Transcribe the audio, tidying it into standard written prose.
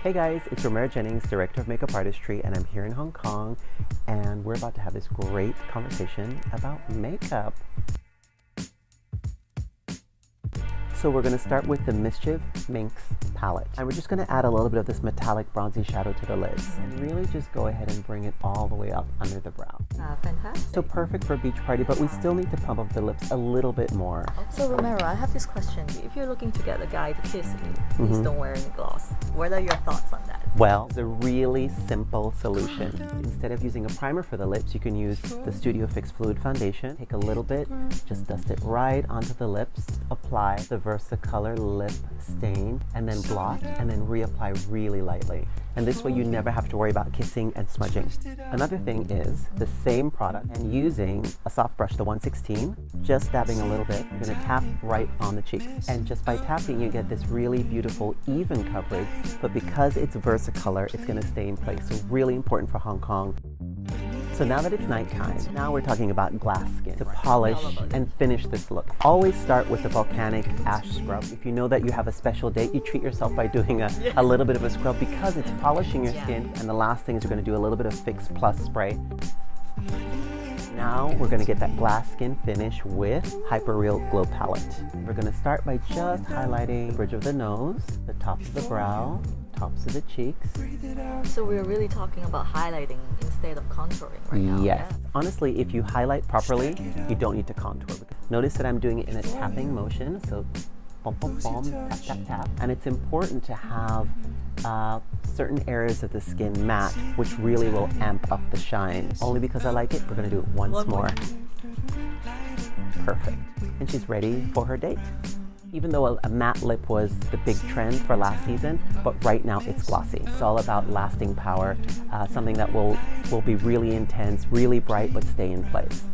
Hey guys, it's Romero Jennings, Director of Makeup Artistry, and I'm here in Hong Kong, and we're about to have this great conversation about makeup. So we're going to start with the MISCHIEF MINX palette. And we're just going to add a little bit of this metallic bronzy shadow to the lids. And really just go ahead and bring it all the way up under the brow. Fantastic. So perfect for a beach party, but we still need to pump up the lips a little bit more. So Romero, I have this question. If you're looking to get a guy to kiss you, please don't wear any gloss. What are your thoughts on that? Well, it's a really simple solution. Instead of using a primer for the lips, you can use the Studio Fix Fluid Foundation. Take a little bit, just dust it right onto the lips, apply the Color lip stain, and then blot, and then reapply really lightly. And this way you never have to worry about kissing and smudging. Another thing is the same product and using a soft brush, the 116, just dabbing a little bit, you're going to tap right on the cheeks. And just by tapping, you get this really beautiful even coverage, but because it's Versacolor, it's going to stay in place. So really important for Hong Kong. So now that it's nighttime, now we're talking about glass skin to polish and finish this look. Always start with the volcanic ash scrub. If you know that you have a special date, you treat yourself by doing a little bit of a scrub because it's polishing your skin. And the last thing is we're going to do a little bit of Fix Plus spray. Now we're going to get that glass skin finish with Hyper Real Glow Palette. We're going to start by just highlighting the bridge of the nose, the top of the brow, tops of the cheeks. So we're really talking about highlighting instead of contouring right now. Yes. Yeah? Honestly, if you highlight properly, you don't need to contour. Notice that I'm doing it in a tapping motion, so bum, bum, bum, tap, tap, tap. And it's important to have certain areas of the skin matte, which really will amp up the shine. Only because I like it, we're going to do it once more. Perfect. And she's ready for her date. Even though a matte lip was the big trend for last season, but right now it's glossy. It's all about lasting power, something that will be really intense, really bright, but stay in place.